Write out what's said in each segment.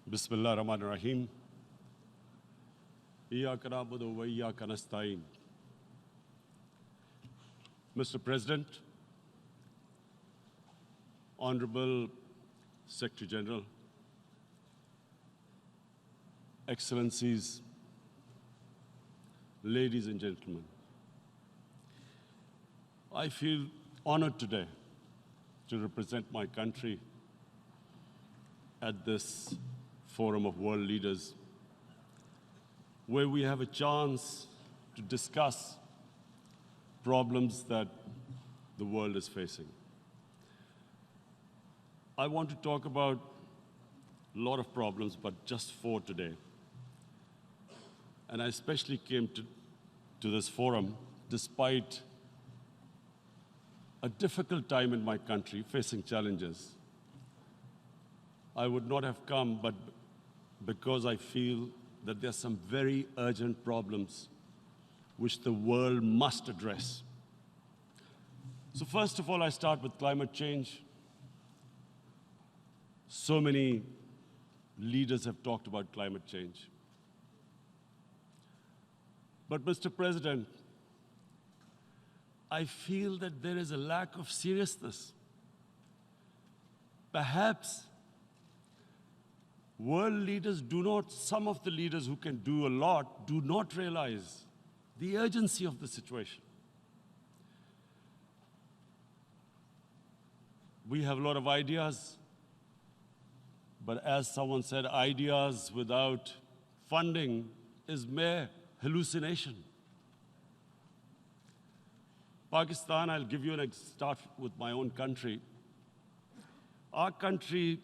Bismillah ar-Rahman ar-Rahim. Iyyaka na'budu wa iyyaka nasta'in. Mr. President, Honorable Secretary General, Excellencies, ladies and gentlemen, I feel honored today to represent my country at this forum of world leaders, where we have a chance to discuss problems that the world is facing. I want to talk about a lot of problems, but just four today. And I especially came to this forum despite a difficult time in my country, facing challenges. I would not have come, but because I feel that there are some very urgent problems which the world must address. So first of all, I start with climate change. So many leaders have talked about climate change. But Mr. President, I feel that there is a lack of seriousness. Perhaps world leaders some of the leaders who can do a lot, do not realize the urgency of the situation. We have a lot of ideas, but as someone said, ideas without funding is mere hallucination. Pakistan, I'll give you start with my own country. Our country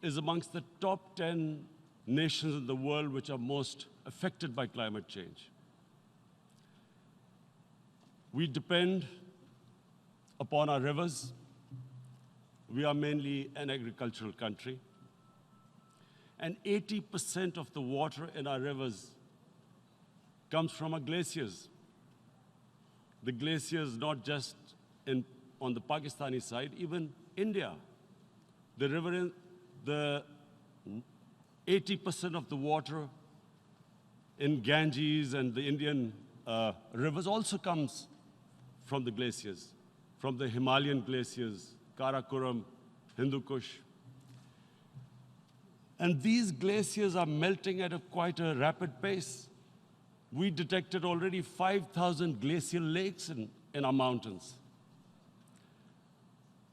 is amongst the top 10 nations in the world which are most affected by climate change. We depend upon our rivers. We are mainly an agricultural country. And 80% of the water in our rivers comes from our glaciers. The glaciers, not just on the Pakistani side, even India. The 80% of the water in Ganges and the Indian rivers also comes from the glaciers, from the Himalayan glaciers, Karakoram, Hindu Kush. And these glaciers are melting at quite a rapid pace. We detected already 5,000 glacial lakes in our mountains.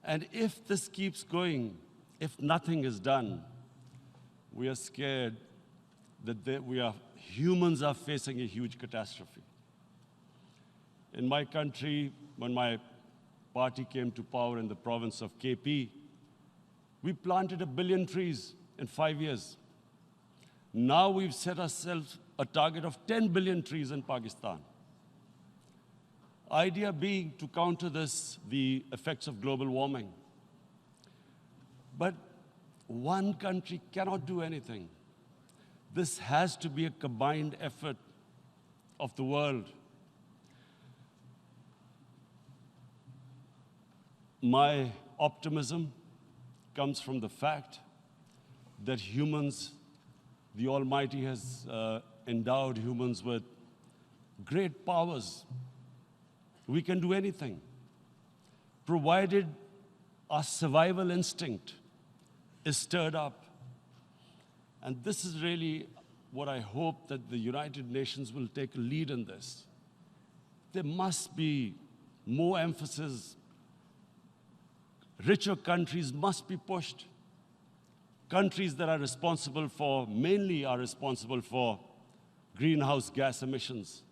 And if this keeps going, if nothing is done, we are scared that humans are facing a huge catastrophe. In my country, when my party came to power in the province of KP, we planted 1 billion trees in 5 years. Now we've set ourselves a target of 10 billion trees in Pakistan. Idea being to counter the effects of global warming. But one country cannot do anything. This has to be a combined effort of the world. My optimism comes from the fact that humans, the Almighty has endowed humans with great powers. We can do anything, provided our survival instinct is stirred up. And this is really what I hope that the United Nations will take a lead in this. There must be more emphasis. Richer countries must be pushed. Countries that are mainly responsible for greenhouse gas emissions.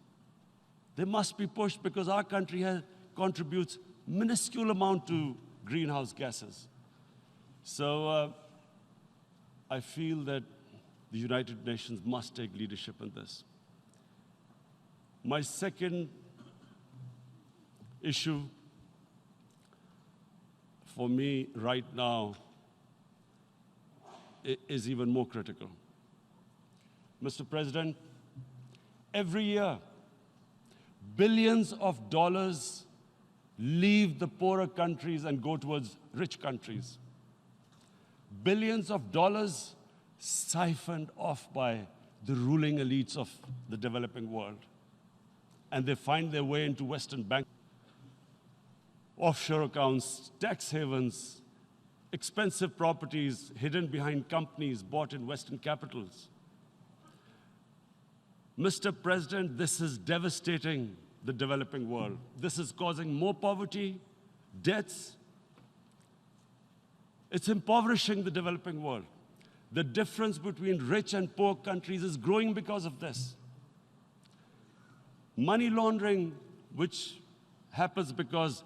They must be pushed because our country contributes minuscule amount to greenhouse gases. So I feel that the United Nations must take leadership in this. My second issue for me right now is even more critical. Mr. President, every year, billions of dollars leave the poorer countries and go towards rich countries. Billions of dollars siphoned off by the ruling elites of the developing world. And they find their way into Western banks, offshore accounts, tax havens, expensive properties hidden behind companies bought in Western capitals. Mr. President, this is devastating the developing world. This is causing more poverty, debts. It's impoverishing the developing world. The difference between rich and poor countries is growing because of this. Money laundering, which happens because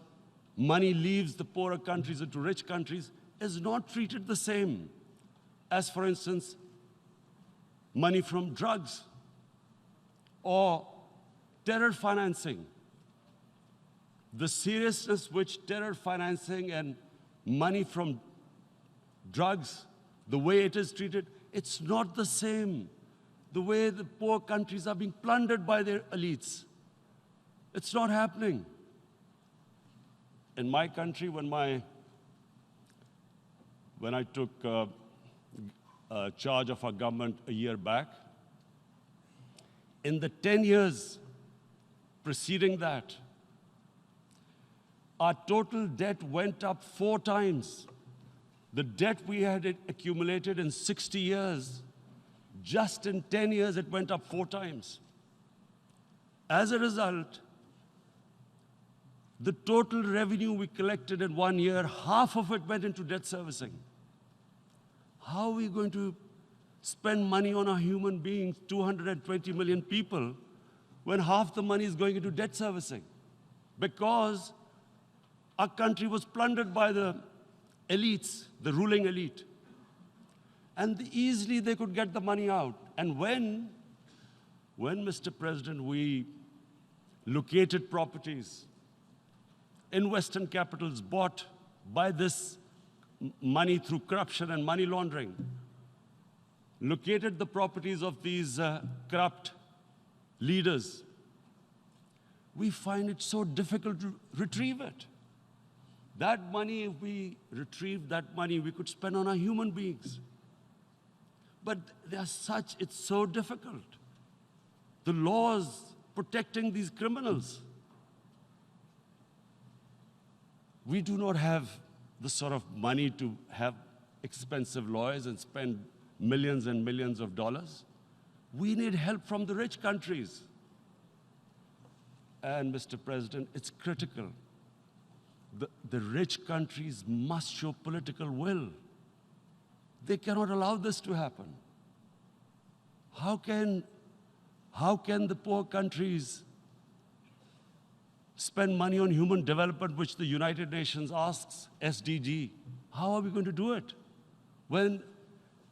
money leaves the poorer countries into rich countries, is not treated the same as, for instance, money from drugs or terror financing. The seriousness which terror financing and money from drugs, the way it is treated, it's not the same. The way the poor countries are being plundered by their elites. It's not happening. In my country, when I took charge of our government a year back, in the 10 years preceding that, our total debt went up 4 times. The debt we had accumulated in 60 years, just in 10 years, it went up 4 times. As a result, the total revenue we collected in 1 year, half of it went into debt servicing. How are we going to spend money on our human beings, 220 million people, when half the money is going into debt servicing? Because our country was plundered by the elites, the ruling elite. And easily they could get the money out. And when, Mr. President, we located properties in Western capitals bought by this money through corruption and money laundering, located the properties of these corrupt leaders, we find it so difficult to retrieve it. That money, if we retrieved that money, we could spend on our human beings. But it's so difficult. The laws protecting these criminals. We do not have the sort of money to have expensive lawyers and spend millions and millions of dollars. We need help from the rich countries. And Mr. President, it's critical. The rich countries must show political will. They cannot allow this to happen. How can the poor countries spend money on human development, which the United Nations asks, SDG? How are we going to do it when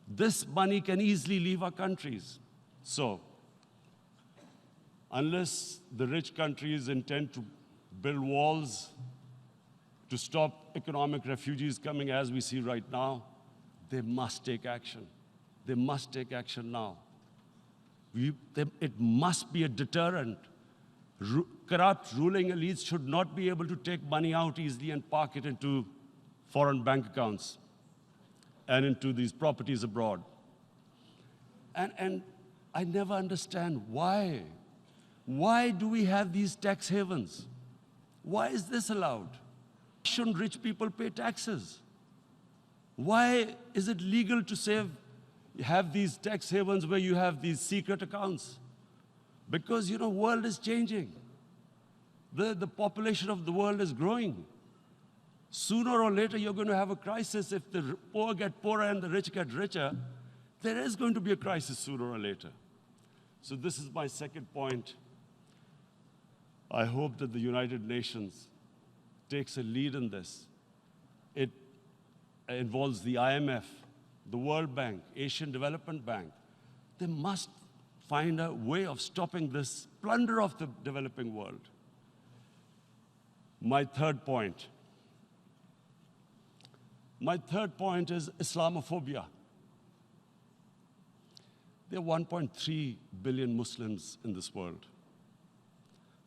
this money can easily leave our countries? So, unless the rich countries intend to build walls to stop economic refugees coming as we see right now, they must take action. They must take action now. It must be a deterrent. Corrupt ruling elites should not be able to take money out easily and park it into foreign bank accounts and into these properties abroad. And I never understand why. Why do we have these tax havens? Why is this allowed? Shouldn't rich people pay taxes? Why is it legal to have these tax havens where you have these secret accounts? Because, the world is changing. The population of the world is growing. Sooner or later, you're going to have a crisis. If the poor get poorer and the rich get richer, there is going to be a crisis sooner or later. So this is my second point. I hope that the United Nations takes a lead in this. It involves the IMF, the World Bank, Asian Development Bank. They must find a way of stopping this plunder of the developing world. My third point is Islamophobia. There are 1.3 billion Muslims in this world.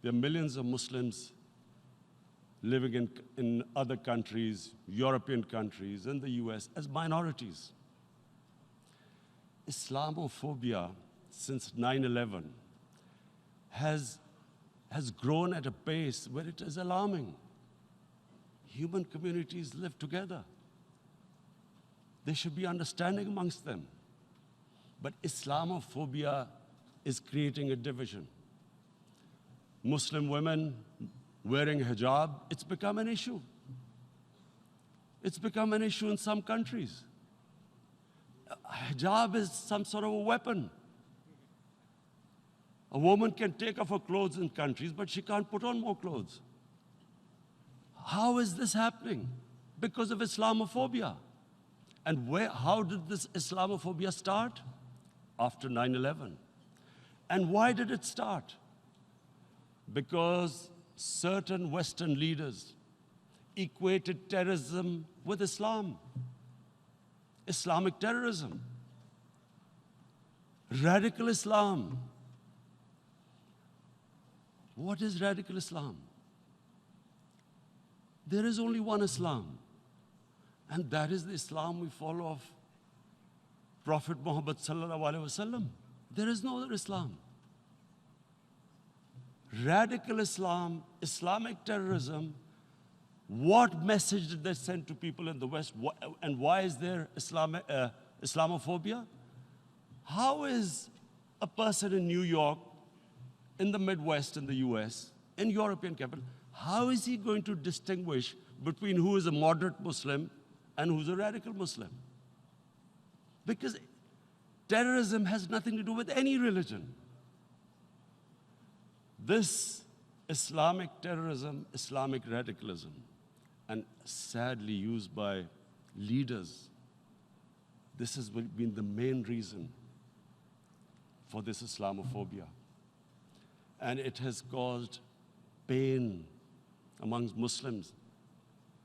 There are millions of Muslims living in other countries, European countries, in the US, as minorities. Islamophobia since 9/11 has grown at a pace where it is alarming. Human communities live together. There should be understanding amongst them. But Islamophobia is creating a division. Muslim women wearing hijab, it's become an issue. It's become an issue in some countries. Hijab is some sort of a weapon. A woman can take off her clothes in countries, but she can't put on more clothes. How is this happening? Because of Islamophobia. And how did this Islamophobia start? After 9/11. And why did it start? Because certain Western leaders equated terrorism with Islam. Islamic terrorism. Radical Islam. What is radical Islam? There is only one Islam, and that is the Islam we follow of Prophet Muhammad sallallahu alaihi wasallam. There is no other Islam. Radical Islam, Islamic terrorism, what message did they send to people in the West? And why is there Islamophobia? How is a person in New York, in the Midwest, in the US, in European capital, how is he going to distinguish between who is a moderate Muslim and who's a radical Muslim? Because terrorism has nothing to do with any religion. This Islamic terrorism, Islamic radicalism, and sadly used by leaders, this has been the main reason for this Islamophobia. And it has caused pain amongst Muslims.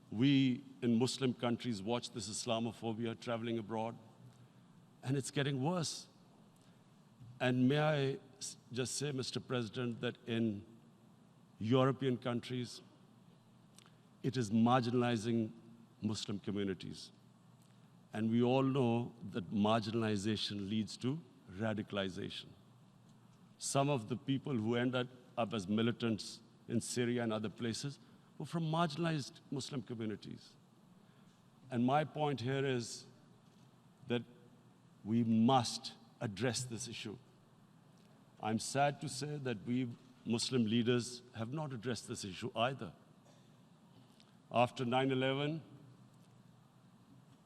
We in Muslim countries watch this Islamophobia traveling abroad, and it's getting worse. And may I just say, Mr. President, that in European countries, it is marginalizing Muslim communities. And we all know that marginalization leads to radicalization. Some of the people who ended up as militants in Syria and other places were from marginalized Muslim communities. And my point here is that we must address this issue. I'm sad to say that we Muslim leaders have not addressed this issue either. After 9/11,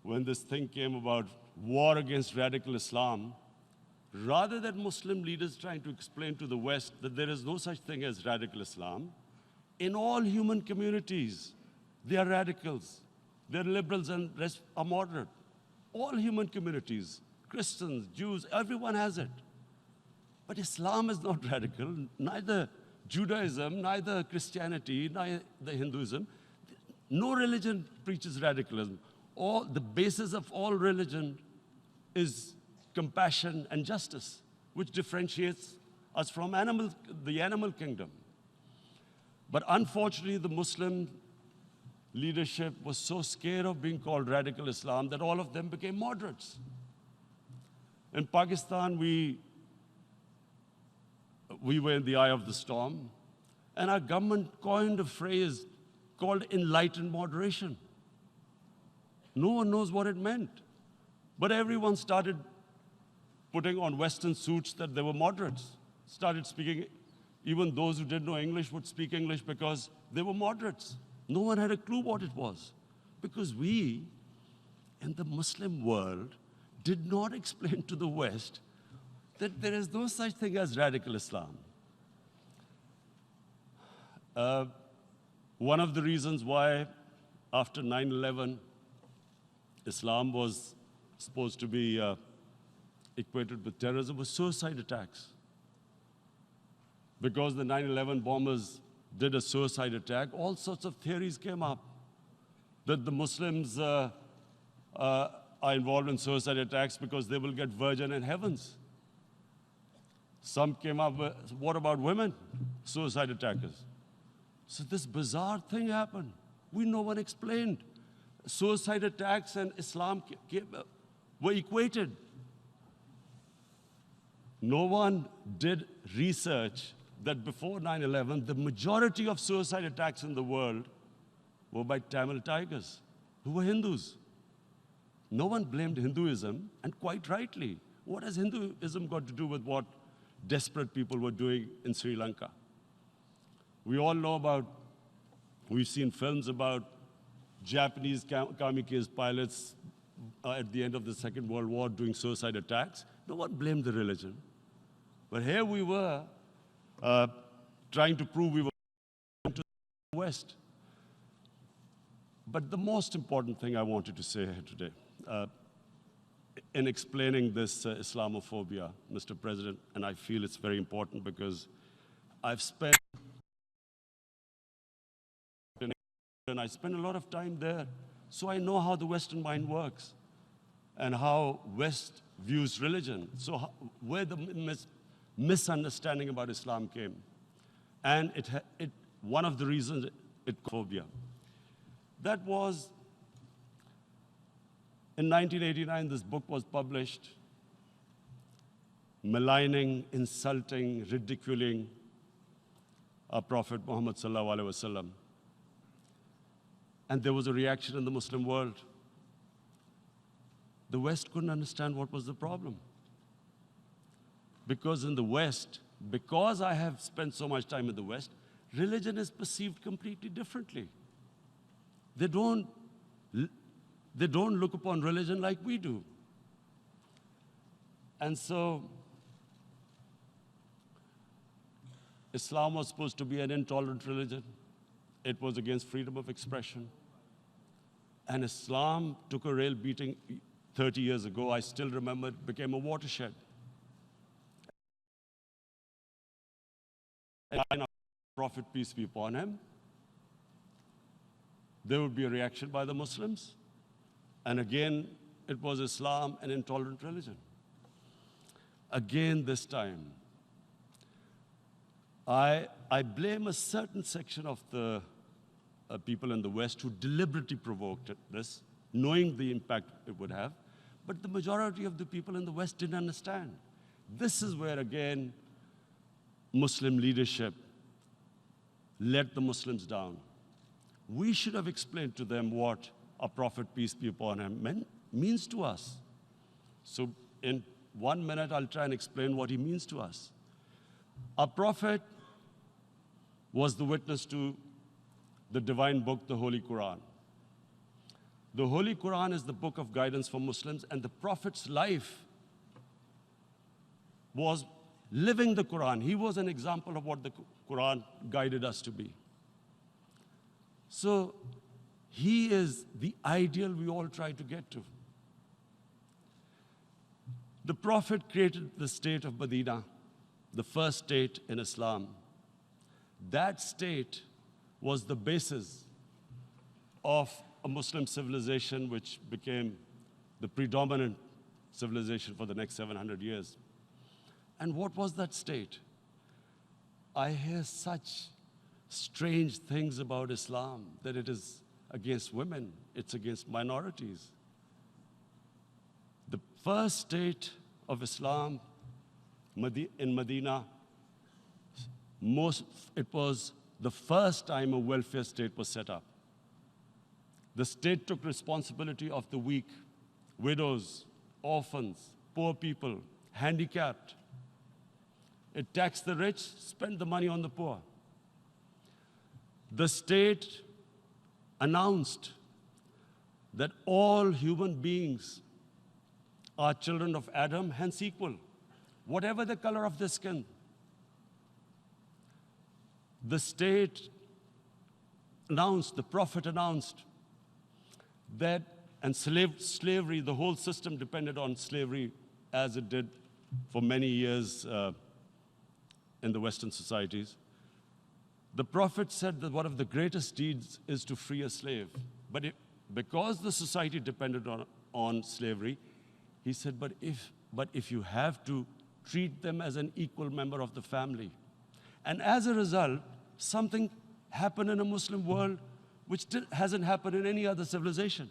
when this thing came about war against radical Islam, rather than Muslim leaders trying to explain to the West that there is no such thing as radical Islam, in all human communities, they are radicals. They're liberals and rest are moderate. All human communities, Christians, Jews, everyone has it. But Islam is not radical, neither Judaism, neither Christianity, neither Hinduism. No religion preaches radicalism. The basis of all religion is compassion and justice, which differentiates us from the animal kingdom. But unfortunately, the Muslim leadership was so scared of being called radical Islam that all of them became moderates. In Pakistan, we were in the eye of the storm, and our government coined a phrase called enlightened moderation. No one knows what it meant, but everyone started putting on Western suits that they were moderates, started speaking. Even those who didn't know English would speak English because they were moderates. No one had a clue what it was, because we, in the Muslim world, did not explain to the West that there is no such thing as radical Islam. One of the reasons why, after 9/11, Islam was supposed to be equated with terrorism was suicide attacks. Because the 9/11 bombers did a suicide attack, all sorts of theories came up that the Muslims are involved in suicide attacks because they will get virgin in heavens. Some came up with, what about women, suicide attackers? So this bizarre thing happened. No one explained. Suicide attacks and Islam were equated. No one did research that before 9/11, the majority of suicide attacks in the world were by Tamil tigers, who were Hindus. No one blamed Hinduism, and quite rightly. What has Hinduism got to do with what desperate people were doing in Sri Lanka? We all know about, we've seen films about Japanese kamikaze pilots at the end of the Second World War doing suicide attacks. No one blamed the religion. But here we were trying to prove we were going to the West. But the most important thing I wanted to say here today, in explaining this Islamophobia, Mr. President, and I feel it's very important because I've spent and I spend a lot of time there, so I know how the Western mind works and how West views religion. So where the misunderstanding about Islam came. And one of the reasons it phobia. That was, in 1989, this book was published, maligning, insulting, ridiculing our Prophet Muhammad sallallahu alaihi wasallam. And there was a reaction in the Muslim world. The West couldn't understand what was the problem. Because in the West, because I have spent so much time in the West, religion is perceived completely differently. They don't look upon religion like we do. And so, Islam was supposed to be an intolerant religion. It was against freedom of expression. And Islam took a real beating 30 years ago. I still remember it became a watershed. And Prophet, peace be upon him, there would be a reaction by the Muslims. And again, it was Islam, an intolerant religion. Again, this time, I blame a certain section of the people in the West who deliberately provoked this, knowing the impact it would have. But the majority of the people in the West didn't understand. This is where, again, Muslim leadership let the Muslims down. We should have explained to them what our Prophet, peace be upon him, means to us. So in 1 minute, I'll try and explain what he means to us. Our Prophet was the witness to the divine book, the Holy Quran. The Holy Quran is the book of guidance for Muslims, and the Prophet's life was living the Quran. He was an example of what the Quran guided us to be. So he is the ideal we all try to get to. The Prophet created the state of Medina, the first state in Islam. That state was the basis of a Muslim civilization which became the predominant civilization for the next 700 years. And what was that state? I hear such strange things about Islam, that it is against women, it's against minorities. The first state of Islam in Medina, it was the first time a welfare state was set up. The state took responsibility of the weak, widows, orphans, poor people, handicapped. It taxed the rich, spent the money on the poor. The state announced that all human beings are children of Adam, hence equal, whatever the color of their skin. The state announced, the Prophet announced that, and slavery, the whole system depended on slavery as it did for many years in the Western societies. The Prophet said that one of the greatest deeds is to free a slave. But because the society depended on slavery, he said, but if you have to, treat them as an equal member of the family. And as a result, something happened in a Muslim world which hasn't happened in any other civilization.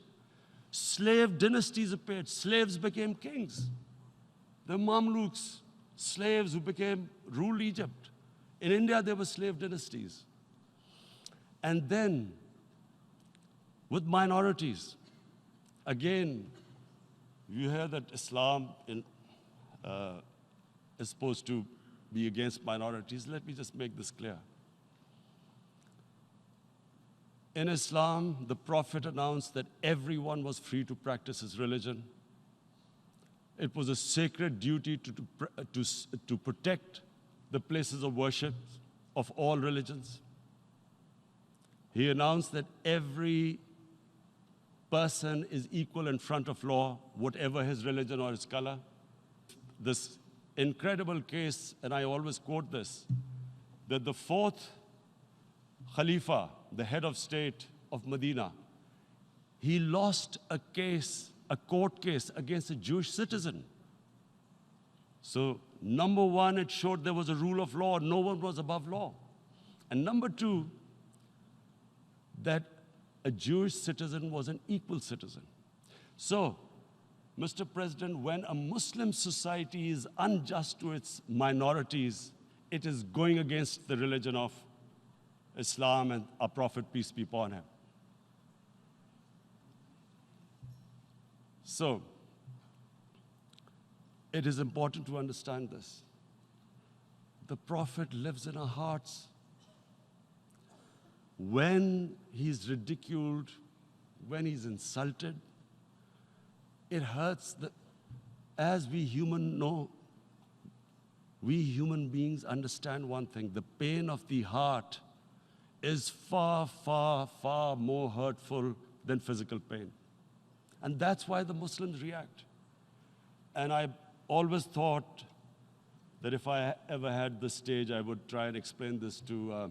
Slave dynasties appeared. Slaves became kings. The Mamluks, slaves who ruled Egypt. In India, there were slave dynasties. And then, with minorities, again, you hear that Islam is supposed to be against minorities. Let me just make this clear. In Islam, the Prophet announced that everyone was free to practice his religion. It was a sacred duty to protect the places of worship of all religions. He announced that every person is equal in front of law, whatever his religion or his color. This incredible case, and I always quote this, that the fourth Khalifa, the head of state of Medina, he lost a court case against a Jewish citizen. So, number one, it showed there was a rule of law, no one was above law. And number two, that a Jewish citizen was an equal citizen. So, Mr. President, when a Muslim society is unjust to its minorities, it is going against the religion of Islam and our Prophet, peace be upon him. So, it is important to understand this. The Prophet lives in our hearts. When he's ridiculed, when he's insulted, it hurts. As we human beings understand one thing, the pain of the heart is far, far, far more hurtful than physical pain. And that's why the Muslims react. And I always thought that if I ever had this stage, I would try and explain this to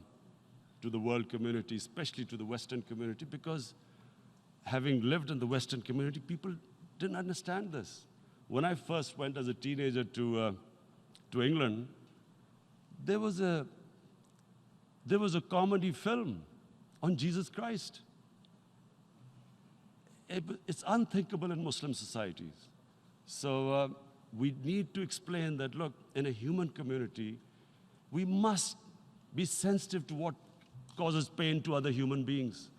the world community, especially to the Western community, because having lived in the Western community, people didn't understand this. When I first went as a teenager to England, there was a comedy film on Jesus Christ. It's unthinkable in Muslim societies. So we need to explain that, look, in a human community, we must be sensitive to what causes pain to other human beings.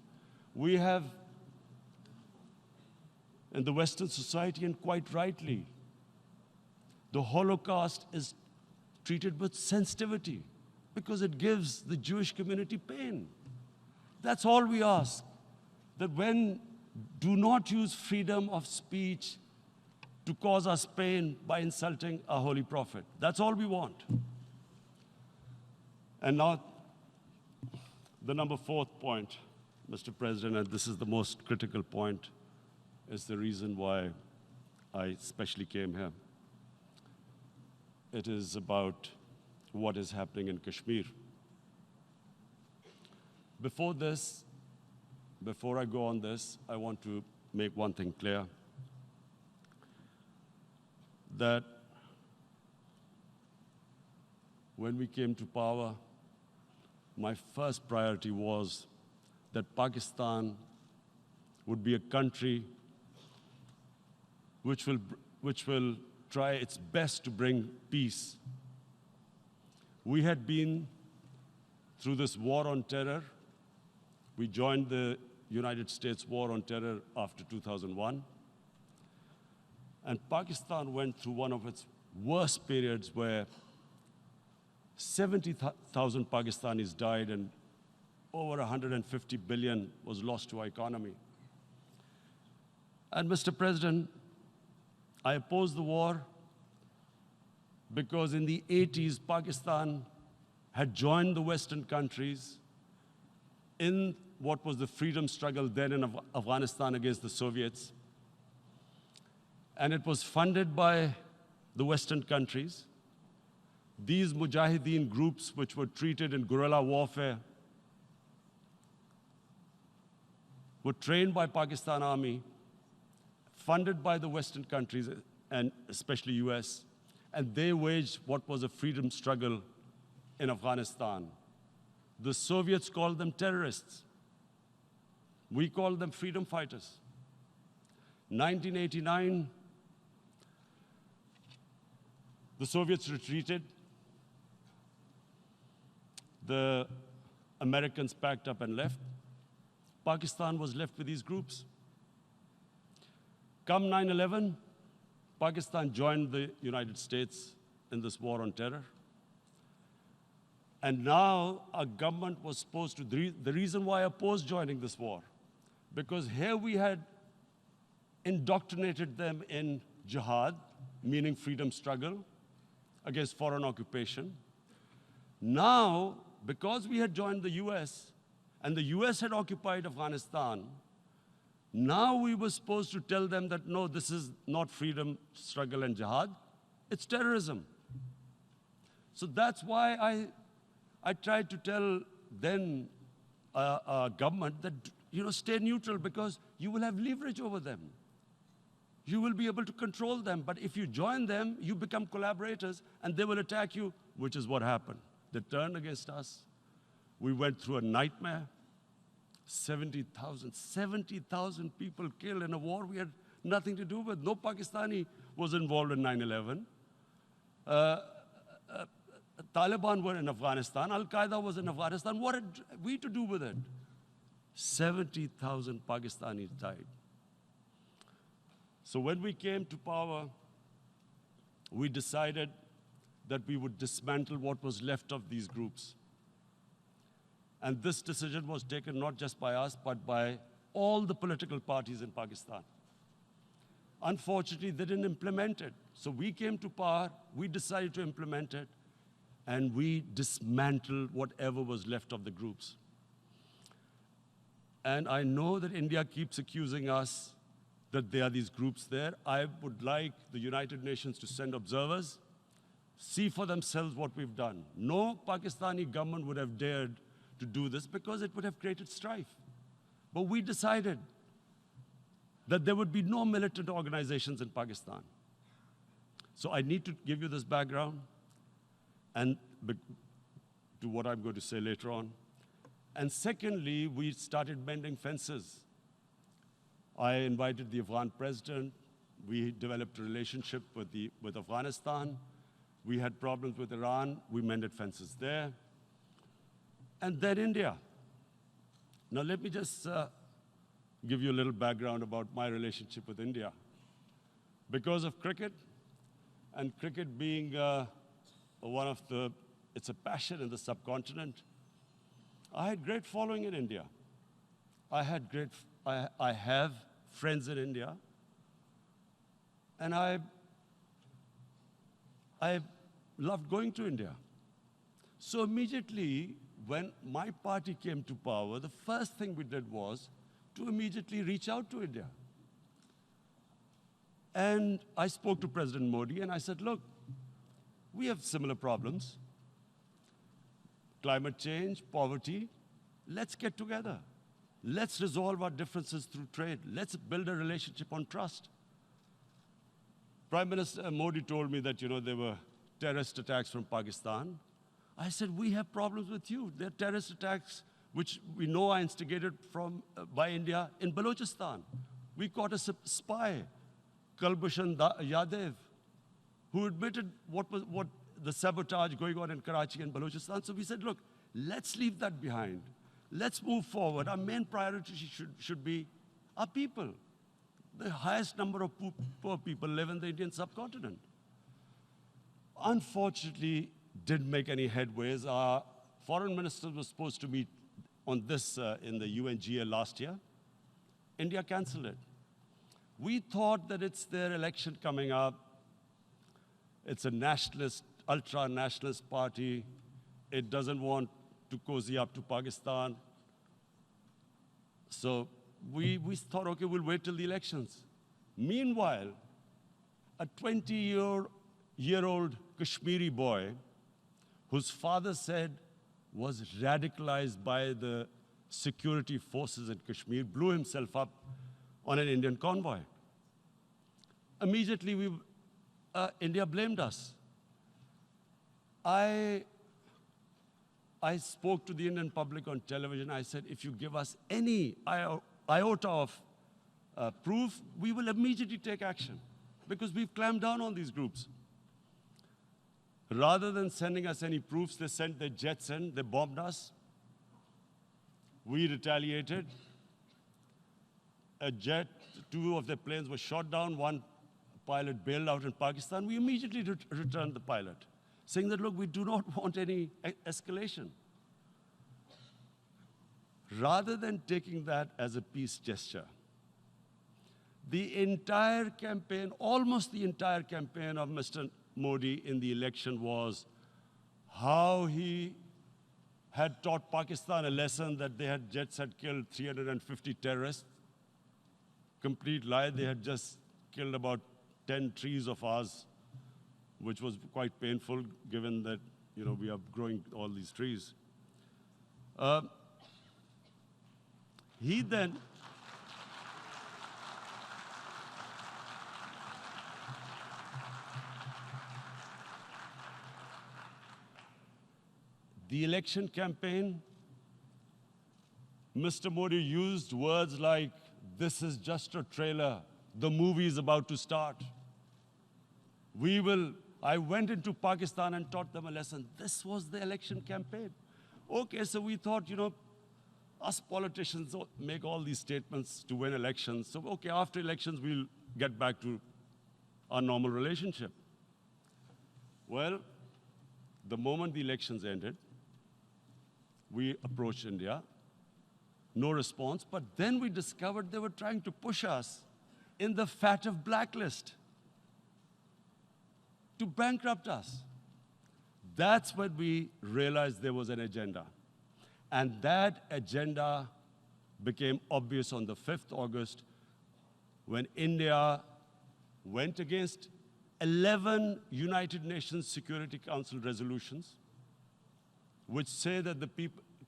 We have, in the Western society, and quite rightly, the Holocaust is treated with sensitivity because it gives the Jewish community pain. That's all we ask, that do not use freedom of speech to cause us pain by insulting our holy prophet. That's all we want. And now, the number fourth point, Mr. President, and this is the most critical point, is the reason why I especially came here. It is about what is happening in Kashmir. Before I go on this, I want to make one thing clear, that when we came to power, my first priority was that Pakistan would be a country which will try its best to bring peace. We had been through this war on terror. We joined the United States war on terror after 2001. And Pakistan went through one of its worst periods where 70,000 Pakistanis died and over 150 billion was lost to our economy. And Mr. President, I opposed the war because in the 80s, Pakistan had joined the Western countries in what was the freedom struggle then in Afghanistan against the Soviets. And it was funded by the Western countries. These Mujahideen groups, which were treated in guerrilla warfare, were trained by Pakistan Army, funded by the Western countries, and especially US, and they waged what was a freedom struggle in Afghanistan. The Soviets called them terrorists. We called them freedom fighters. 1989, The Soviets retreated. The Americans packed up and left. Pakistan was left with these groups. Come 9/11, Pakistan joined the United States in this war on terror. And now our government was supposed to, the reason why I opposed joining this war, because here we had indoctrinated them in jihad, meaning freedom struggle against foreign occupation. Now, because we had joined the US, and the US had occupied Afghanistan, now we were supposed to tell them that, no, this is not freedom struggle and jihad, it's terrorism. So that's why I tried to tell then government that, stay neutral, because you will have leverage over them. You will be able to control them. But if you join them, you become collaborators, and they will attack you, which is what happened. They turned against us. We went through a nightmare. 70,000 people killed in a war we had nothing to do with. No Pakistani was involved in 9/11. Taliban were in Afghanistan. Al-Qaeda was in Afghanistan. What had we to do with it? 70,000 Pakistanis died. So when we came to power, we decided that we would dismantle what was left of these groups. And this decision was taken not just by us, but by all the political parties in Pakistan. Unfortunately, they didn't implement it. So we came to power, we decided to implement it, and we dismantled whatever was left of the groups. And I know that India keeps accusing us that there are these groups there. I would like the United Nations to send observers, see for themselves what we've done. No Pakistani government would have dared to do this because it would have created strife. But we decided that there would be no militant organizations in Pakistan. So I need to give you this background and to what I'm going to say later on. And secondly, we started mending fences. I invited the Afghan president. We developed a relationship with Afghanistan. We had problems with Iran. We mended fences there. And then India. Now let me just give you a little background about my relationship with India. Because of cricket, and cricket being it's a passion in the subcontinent, I had great following in India. I have friends in India, and I loved going to India. So immediately, when my party came to power, the first thing we did was to immediately reach out to India. And I spoke to President Modi, and I said, look, we have similar problems. Climate change, poverty. Let's get together. Let's resolve our differences through trade. Let's build a relationship on trust. Prime Minister Modi told me that, there were terrorist attacks from Pakistan. I said, we have problems with you. There are terrorist attacks which we know are instigated by India in Balochistan. We caught a spy, Kulbhushan Yadav, who admitted what the sabotage going on in Karachi and Balochistan. So we said, look, let's leave that behind. Let's move forward. Our main priority should be our people. The highest number of poor people live in the Indian subcontinent. Unfortunately, didn't make any headways. Our foreign minister was supposed to meet on this in the UNGA last year. India canceled it. We thought that it's their election coming up. It's a nationalist, ultra-nationalist party. It doesn't want to cozy up to Pakistan. So we thought, okay, we'll wait till the elections. Meanwhile, a 20-year-old Kashmiri boy, whose father said was radicalized by the security forces in Kashmir, blew himself up on an Indian convoy. Immediately, India blamed us. I spoke to the Indian public on television. I said, if you give us any iota of proof, we will immediately take action, because we've clamped down on these groups. Rather than sending us any proofs, they sent their jets in, they bombed us. We retaliated. A jet, two of their planes were shot down, one pilot bailed out in Pakistan. We immediately returned the pilot, saying that, look, we do not want any escalation. Rather than taking that as a peace gesture, the entire campaign, almost the entire campaign of Mr. Modi in the election was how he had taught Pakistan a lesson that jets had killed 350 terrorists. Complete lie. They had just killed about 10 trees of ours, which was quite painful given that we are growing all these trees. He then the election campaign, Mr. Modi used words like, this is just a trailer, the movie is about to start. I went into Pakistan and taught them a lesson. This was the election campaign. Okay, so we thought, us politicians make all these statements to win elections. So, okay, after elections, we'll get back to our normal relationship. Well, the moment the elections ended, we approached India, no response, but then we discovered they were trying to push us in the FATF blacklist to bankrupt us. That's when we realized there was an agenda. And that agenda became obvious on the 5th August when India went against 11 United Nations Security Council resolutions, which say that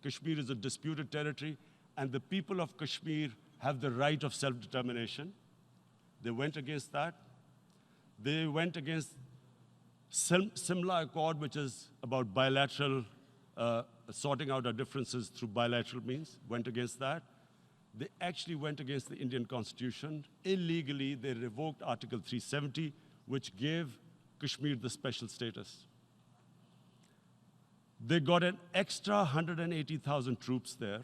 Kashmir is a disputed territory and the people of Kashmir have the right of self-determination. They went against that. They went against Simla Accord, which is about bilateral, sorting out our differences through bilateral means, went against that. They actually went against the Indian Constitution. Illegally, they revoked Article 370, which gave Kashmir the special status. They got an extra 180,000 troops there.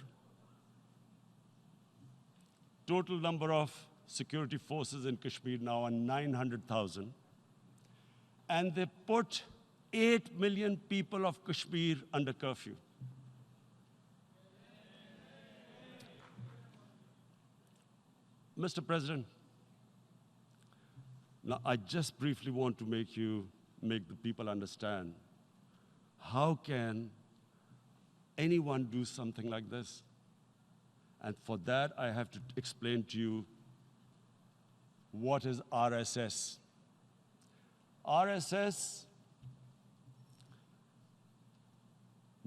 Total number of security forces in Kashmir now are 900,000. And they put 8 million people of Kashmir under curfew. Mr. President, now I just briefly want to make the people understand, how can anyone do something like this? And for that, I have to explain to you what is RSS. RSS,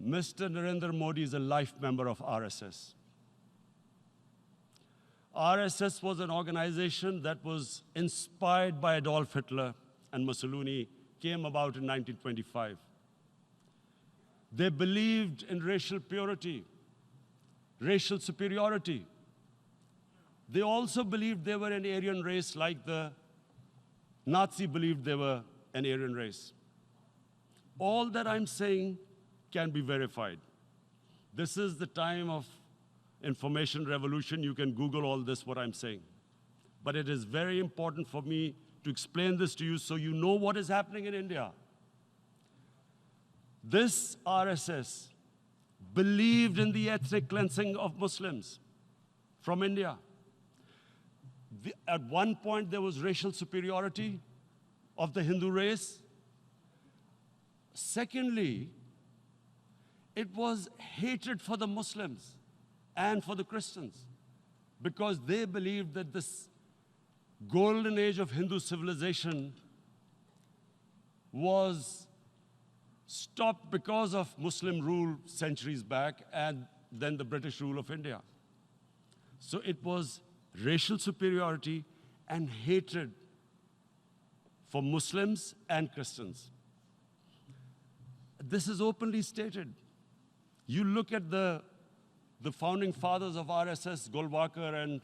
Mr. Narendra Modi is a life member of RSS. RSS was an organization that was inspired by Adolf Hitler and Mussolini, came about in 1925. They believed in racial purity, racial superiority. They also believed they were an Aryan race like the Nazi believed they were an Aryan race. All that I'm saying can be verified. This is the time of information revolution. You can Google all this, what I'm saying. But it is very important for me to explain this to you so you know what is happening in India. This RSS believed in the ethnic cleansing of Muslims from India. At one point, there was racial superiority of the Hindu race. Secondly, it was hatred for the Muslims and for the Christians because they believed that this golden age of Hindu civilization was stopped because of Muslim rule centuries back and then the British rule of India. So it was racial superiority and hatred for Muslims and Christians. This is openly stated. You look at the founding fathers of RSS, Golwalkar and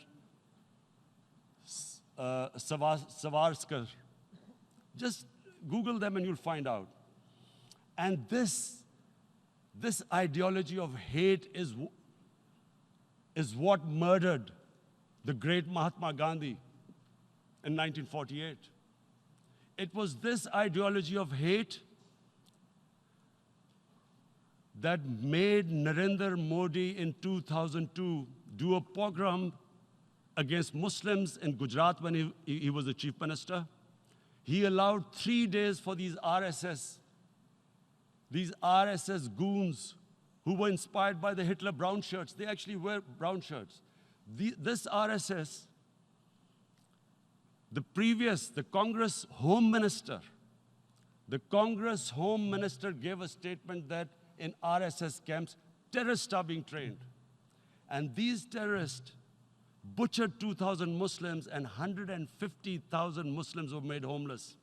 Savarkar. Just Google them and you'll find out. And this ideology of hate is what murdered the great Mahatma Gandhi in 1948. It was this ideology of hate that made Narendra Modi in 2002 do a pogrom against Muslims in Gujarat when he was the chief minister. He allowed 3 days for these RSS goons who were inspired by the Hitler brown shirts. They actually wear brown shirts. This RSS, the Congress Home Minister gave a statement that in RSS camps, terrorists are being trained. And these terrorists butchered 2,000 Muslims, and 150,000 Muslims were made homeless.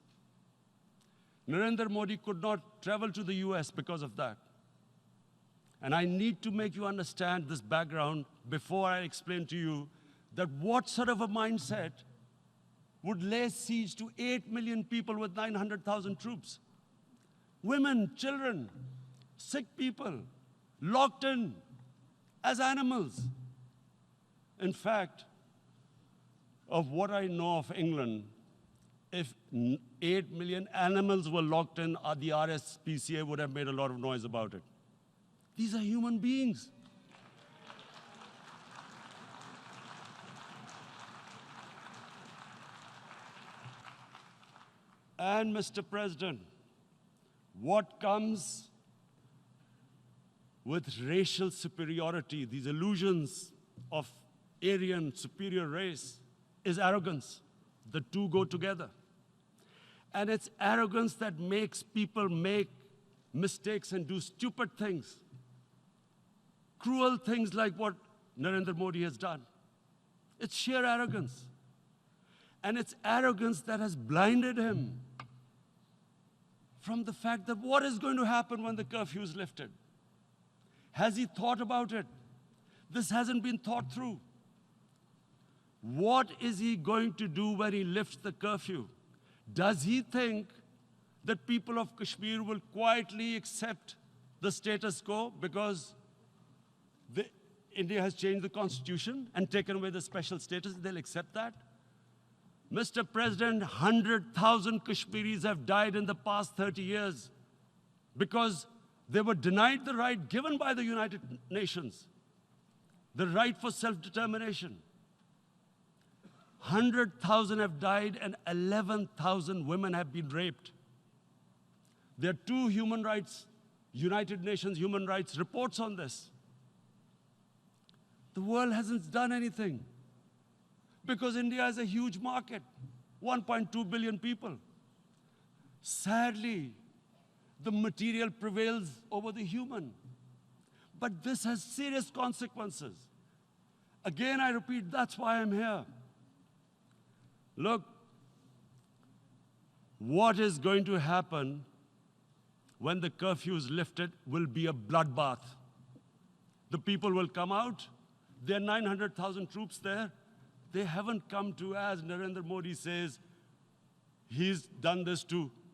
Narendra Modi could not travel to the US because of that. And I need to make you understand this background before I explain to you that what sort of a mindset would lay siege to 8 million people with 900,000 troops. Women, children, sick people, locked in as animals. In fact, of what I know of England, if 8 million animals were locked in, the RSPCA would have made a lot of noise about it. These are human beings. And Mr. President, what comes with racial superiority, these illusions of Aryan superior race, is arrogance. The two go together. And it's arrogance that makes people make mistakes and do stupid things. Cruel things like what Narendra Modi has done. It's sheer arrogance. And it's arrogance that has blinded him from the fact that what is going to happen when the curfew is lifted? Has he thought about it? This hasn't been thought through. What is he going to do when he lifts the curfew? Does he think that people of Kashmir will quietly accept the status quo because India has changed the constitution and taken away the special status? They'll accept that? Mr. President, 100,000 Kashmiris have died in the past 30 years because they were denied the right given by the United Nations, the right for self-determination. 100,000 have died and 11,000 women have been raped. There are two United Nations human rights reports on this. The world hasn't done anything because India is a huge market, 1.2 billion people. Sadly, the material prevails over the human. But this has serious consequences. Again, I repeat, that's why I'm here. Look, what is going to happen when the curfew is lifted will be a bloodbath. The people will come out. There are 900,000 troops there. They haven't come to, as Narendra Modi says, he's done this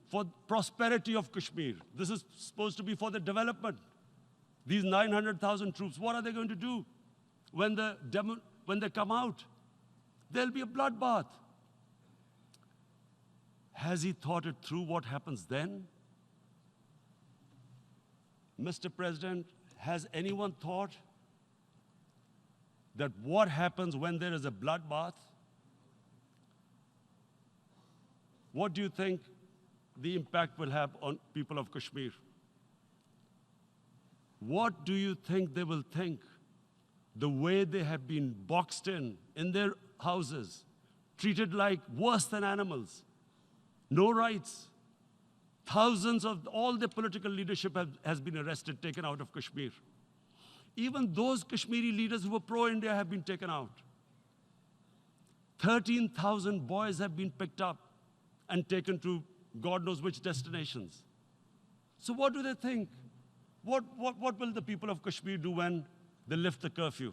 for prosperity of Kashmir. This is supposed to be for the development. These 900,000 troops, what are they going to do when they come out? There'll be a bloodbath. Has he thought it through what happens then? Mr. President, has anyone thought that what happens when there is a bloodbath? What do you think the impact will have on people of Kashmir? What do you think they will think? The way they have been boxed in their houses, treated like worse than animals, no rights. Thousands of all the political leadership has been arrested, taken out of Kashmir. Even those Kashmiri leaders who were pro-India have been taken out. 13,000 boys have been picked up and taken to God knows which destinations. So what do they think? What will the people of Kashmir do when they lift the curfew?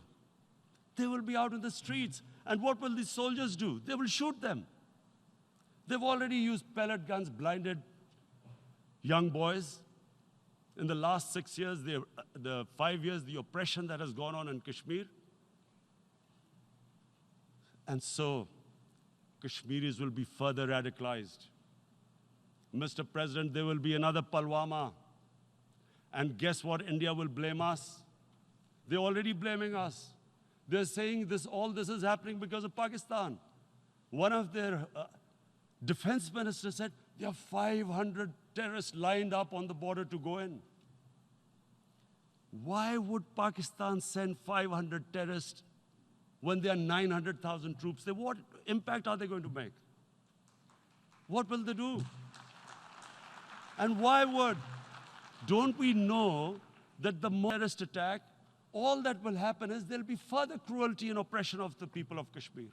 They will be out in the streets. And what will these soldiers do? They will shoot them. They've already used pellet guns, blinded young boys. in the last 6 years, the 5 years, the oppression that has gone on in Kashmir. And so, Kashmiris will be further radicalized. Mr. President, there will be another Pulwama. And guess what? India will blame us. They're already blaming us. They're saying all this is happening because of Pakistan. One of their defense ministers said, there are 500 terrorists lined up on the border to go in. Why would Pakistan send 500 terrorists when there are 900,000 troops? What impact are they going to make? What will they do? And don't we know that the more terrorist attack, all that will happen is there'll be further cruelty and oppression of the people of Kashmir.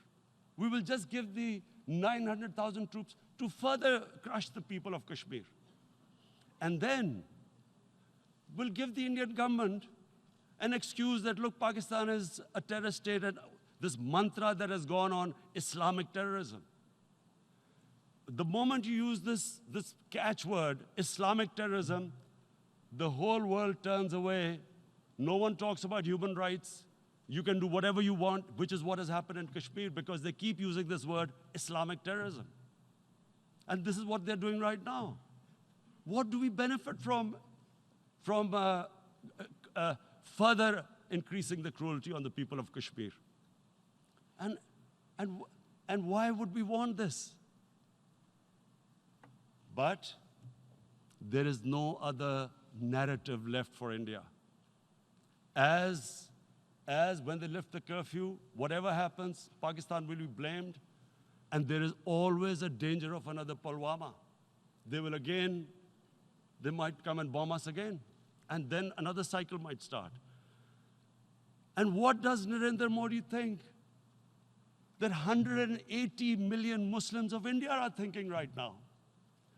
We will just give the 900,000 troops to further crush the people of Kashmir. And then we'll give the Indian government an excuse that, look, Pakistan is a terrorist state, and this mantra that has gone on, Islamic terrorism. The moment you use this catchword, Islamic terrorism, the whole world turns away. No one talks about human rights. You can do whatever you want, which is what has happened in Kashmir, because they keep using this word, Islamic terrorism. And this is what they're doing right now. What do we benefit from further increasing the cruelty on the people of Kashmir? And why would we want this? But there is no other narrative left for India. As when they lift the curfew, whatever happens, Pakistan will be blamed, and there is always a danger of another Pulwama. They might come and bomb us again, and then another cycle might start. And what does Narendra Modi think? That 180 million Muslims of India are thinking right now.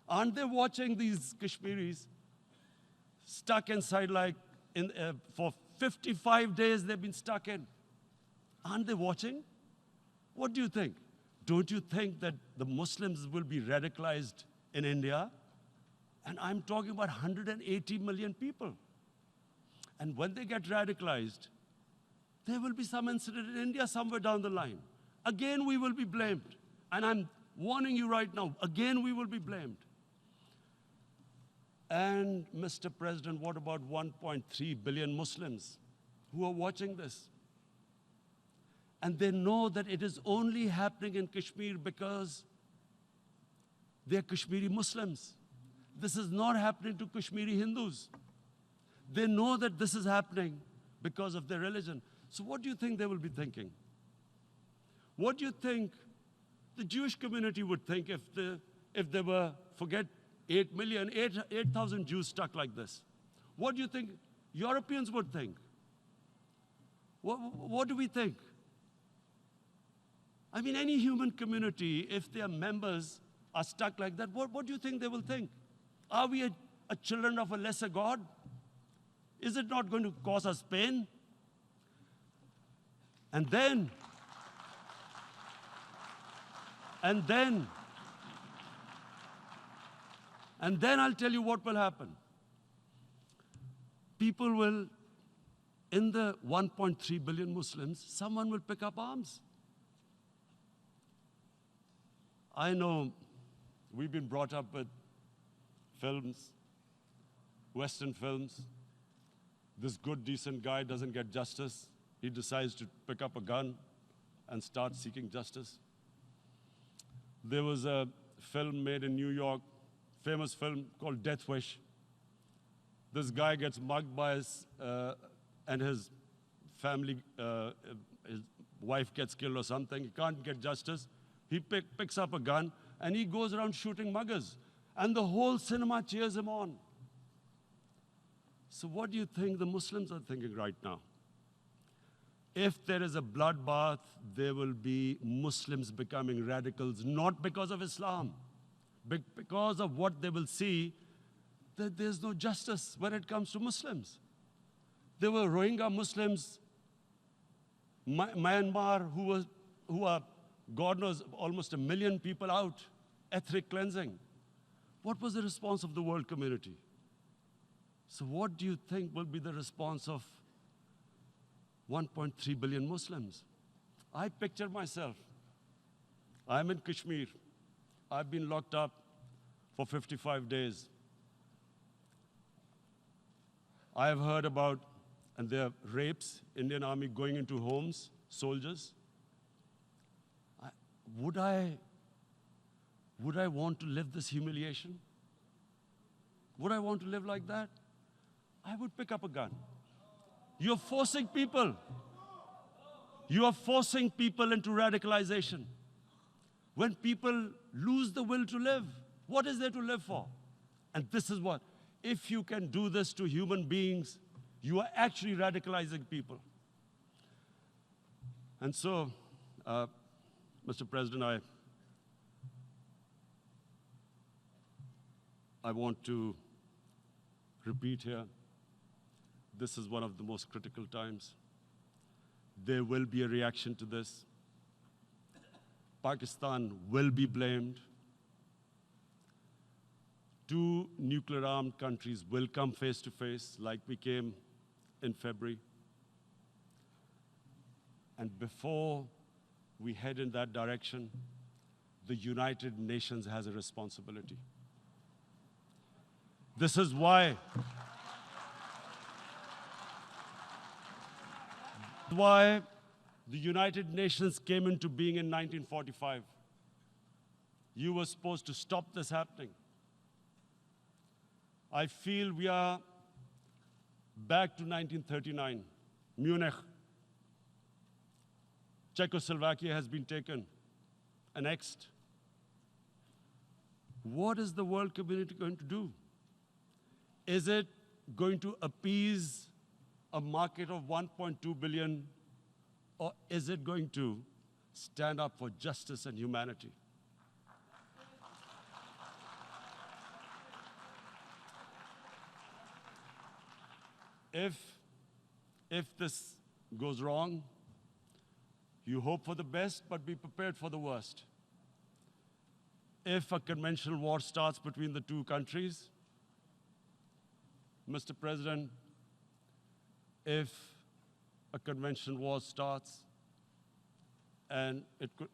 Aren't they watching these Kashmiris stuck inside for 55 days they've been stuck in? Aren't they watching? What do you think? Don't you think that the Muslims will be radicalized in India? And I'm talking about 180 million people. And when they get radicalized, there will be some incident in India somewhere down the line. Again, we will be blamed. And I'm warning you right now, again, we will be blamed. And Mr. President, what about 1.3 billion Muslims who are watching this? And they know that it is only happening in Kashmir because they're Kashmiri Muslims. This is not happening to Kashmiri Hindus. They know that this is happening because of their religion. So what do you think they will be thinking? What do you think the Jewish community would think if there were, forget 8,000 Jews stuck like this? What do you think Europeans would think? What do we think? I mean, any human community, if their members are stuck like that, what do you think they will think? Are we a children of a lesser God? Is it not going to cause us pain? And then I'll tell you what will happen. People will, in the 1.3 billion Muslims, someone will pick up arms. I know we've been brought up with films, Western films. This good, decent guy doesn't get justice. He decides to pick up a gun and start seeking justice. There was a film made in New York, famous film called Death Wish. This guy gets mugged by and his family, his wife gets killed or something. He can't get justice. He picks up a gun and he goes around shooting muggers. And the whole cinema cheers him on. So what do you think the Muslims are thinking right now? If there is a bloodbath, there will be Muslims becoming radicals, not because of Islam, but because of what they will see, that there's no justice when it comes to Muslims. There were Rohingya Muslims, Myanmar, who are, God knows, almost 1 million people out, ethnic cleansing. What was the response of the world community? So what do you think will be the response of 1.3 billion Muslims? I picture myself. I'm in Kashmir. I've been locked up for 55 days. I have heard about, and there are rapes, Indian Army going into homes, soldiers. Would I want to live this humiliation? Would I want to live like that? I would pick up a gun. You're forcing people. You are forcing people into radicalization. When people lose the will to live, what is there to live for? And this is what, if you can do this to human beings, you are actually radicalizing people. And so, Mr. President, I want to repeat here, this is one of the most critical times. There will be a reaction to this. Pakistan will be blamed. Two nuclear-armed countries will come face to face like we came in February. And before we head in that direction, the United Nations has a responsibility. This is why the United Nations came into being in 1945. You were supposed to stop this happening. I feel we are back to 1939, Munich. Czechoslovakia has been taken, annexed. What is the world community going to do? Is it going to appease a market of 1.2 billion, or is it going to stand up for justice and humanity? If this goes wrong, you hope for the best, but be prepared for the worst. If a conventional war starts between the two countries, Mr. President, if a conventional war starts, and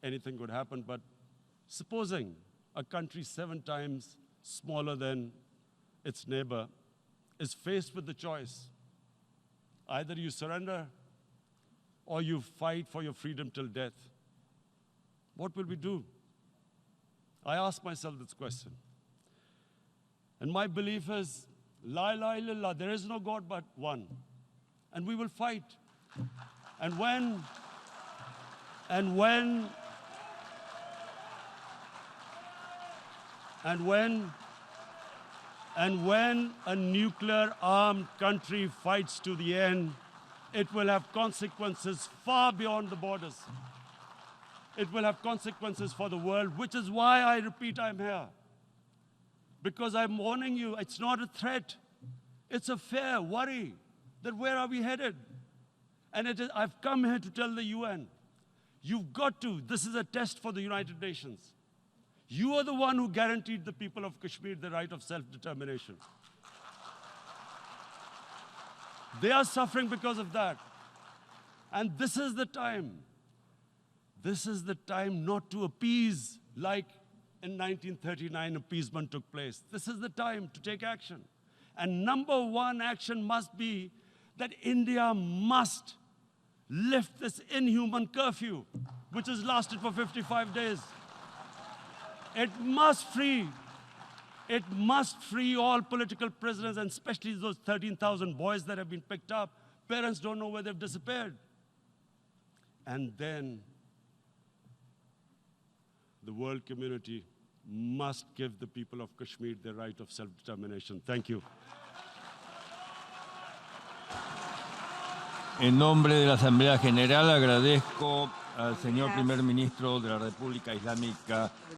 anything could happen, but supposing a country 7 times smaller than its neighbor is faced with the choice, either you surrender or you fight for your freedom till death, what will we do? I ask myself this question. And my belief is, La ilaha illallah, there is no God but one. And we will fight. And when a nuclear-armed country fights to the end, it will have consequences far beyond the borders. It will have consequences for the world, which is why I repeat I'm here. Because I'm warning you, it's not a threat. It's a fair worry that where are we headed? And I've come here to tell the UN, you've got to, this is a test for the United Nations. You are the one who guaranteed the people of Kashmir the right of self-determination. They are suffering because of that. And this is the time. This is the time not to appease like in 1939 appeasement took place. This is the time to take action. And number one action must be that India must lift this inhuman curfew, which has lasted for 55 days. It must free all political prisoners, and especially those 13,000 boys that have been picked up. Parents don't know where they've disappeared. And then the world community must give the people of Kashmir the right of self-determination. Thank you. En nombre de la Asamblea General agradezco al señor Primer Ministro de la República Islámica